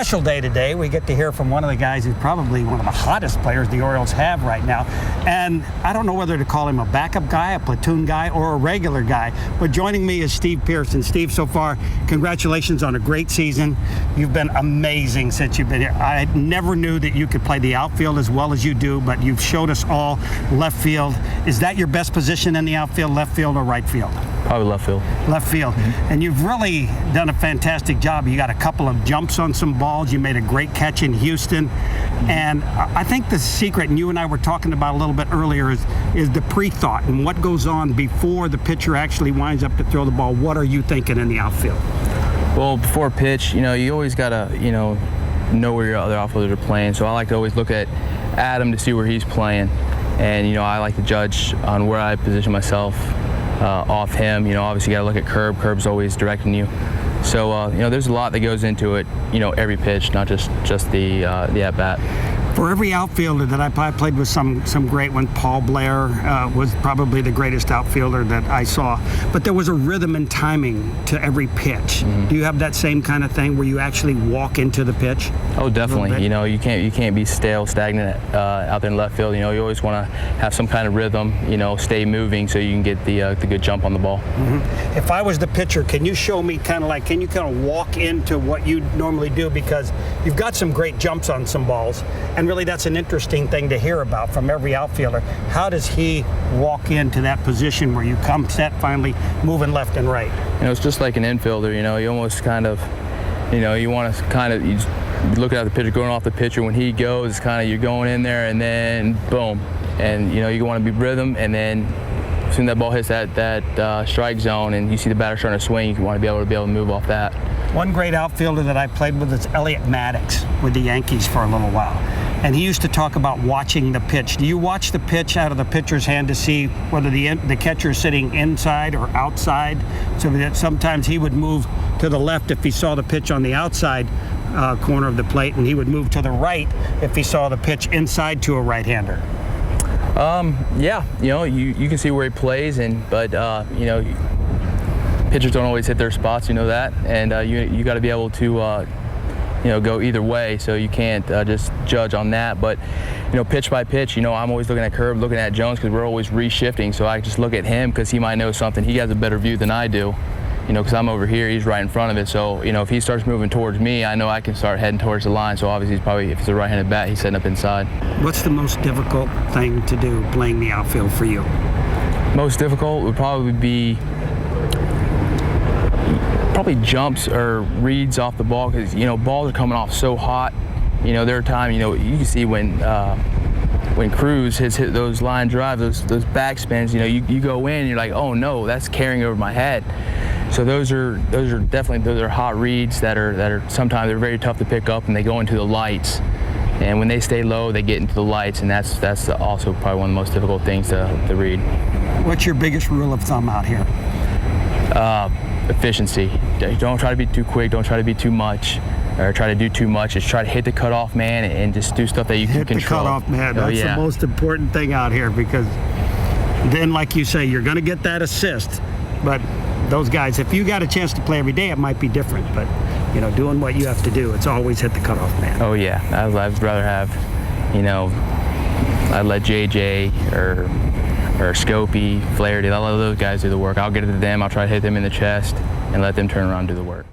special day today. We get to hear from one of the guys who's probably one of the hottest players the Orioles have right now. And I don't know whether to call him a backup guy, a platoon guy, or a regular guy. But joining me is Steve Pearce. And Steve, so far, congratulations on a great season. You've been amazing since you've been here. I never knew that you could play the outfield as well as you do, but you've showed us all left field. Is that your best position in the outfield, left field or right field? Probably left field. Left field. Mm-hmm. And you've really done a fantastic job. You got a couple of jumps on some balls. You made a great catch in Houston. Mm-hmm. And I think the secret, and you and I were talking about a little bit earlier, is the pre-thought and what goes on before the pitcher actually winds up to throw the ball. What are you thinking in the outfield? Well, before pitch, you always got to, know where your other outfielders are playing. So I like to always look at Adam to see where he's playing. And, I like to judge on where I position myself off him. Obviously you got to look at Curb. Curb's always directing you. So, there's a lot that goes into it, every pitch, not just the at-bat. For every outfielder that I played with some great ones, Paul Blair was probably the greatest outfielder that I saw. But there was a rhythm and timing to every pitch. Mm-hmm. Do you have that same kind of thing where you actually walk into the pitch? Oh, definitely. You can't be stale, stagnant out there in left field. You always want to have some kind of rhythm. Stay moving so you can get the good jump on the ball. Mm-hmm. If I was the pitcher, can you show me can you walk into what you normally do, because you've got some great jumps on some balls. And really, that's an interesting thing to hear about from every outfielder. How does he walk into that position where you come set finally moving left and right? It's just like an infielder. You almost kind of, you want to you look at the pitcher going off the pitcher. When he goes, it's kind of you're going in there and then boom, and you want to be rhythm, and then as soon as that ball hits that strike zone and you see the batter starting to swing, you want to be able to move off that. One great outfielder that I played with is Elliot Maddox with the Yankees for a little while. And he used to talk about watching the pitch. Do you watch the pitch out of the pitcher's hand to see whether the catcher is sitting inside or outside? So that sometimes he would move to the left if he saw the pitch on the outside corner of the plate, and he would move to the right if he saw the pitch inside to a right-hander. Yeah, you can see where he plays, but pitchers don't always hit their spots, that, and you got to be able to go either way, so you can't just judge on that. But pitch by pitch, I'm always looking at Curb, looking at Jones, because we're always reshifting. So I just look at him because he might know something. He has a better view than I do, because I'm over here, he's right in front of it. So if he starts moving towards me, I know I can start heading towards the line. So obviously, if it's a right-handed bat, he's setting up inside. What's the most difficult thing to do playing the outfield for you? Most difficult would probably be jumps or reads off the ball, because balls are coming off so hot. There are times you can see when Cruz hit those line drives, those back spins. You go in and you're like, oh no, that's carrying over my head. So those are definitely hot reads that are sometimes they're very tough to pick up, and they go into the lights. And when they stay low, they get into the lights, and that's also probably one of the most difficult things to read. What's your biggest rule of thumb out here? Efficiency. Don't try to be too quick. Don't try to be too much, or try to do too much. Just try to hit the cutoff man and just do stuff that you can control. Hit the cutoff man. That's the most important thing out here, because then, like you say, you're going to get that assist. But those guys, if you got a chance to play every day, it might be different. But doing what you have to do, it's always hit the cutoff man. Oh yeah, I'd rather have, I'd let JJ or Scopey, Flaherty, I'll let those guys do the work. I'll get it to them, I'll try to hit them in the chest and let them turn around and do the work.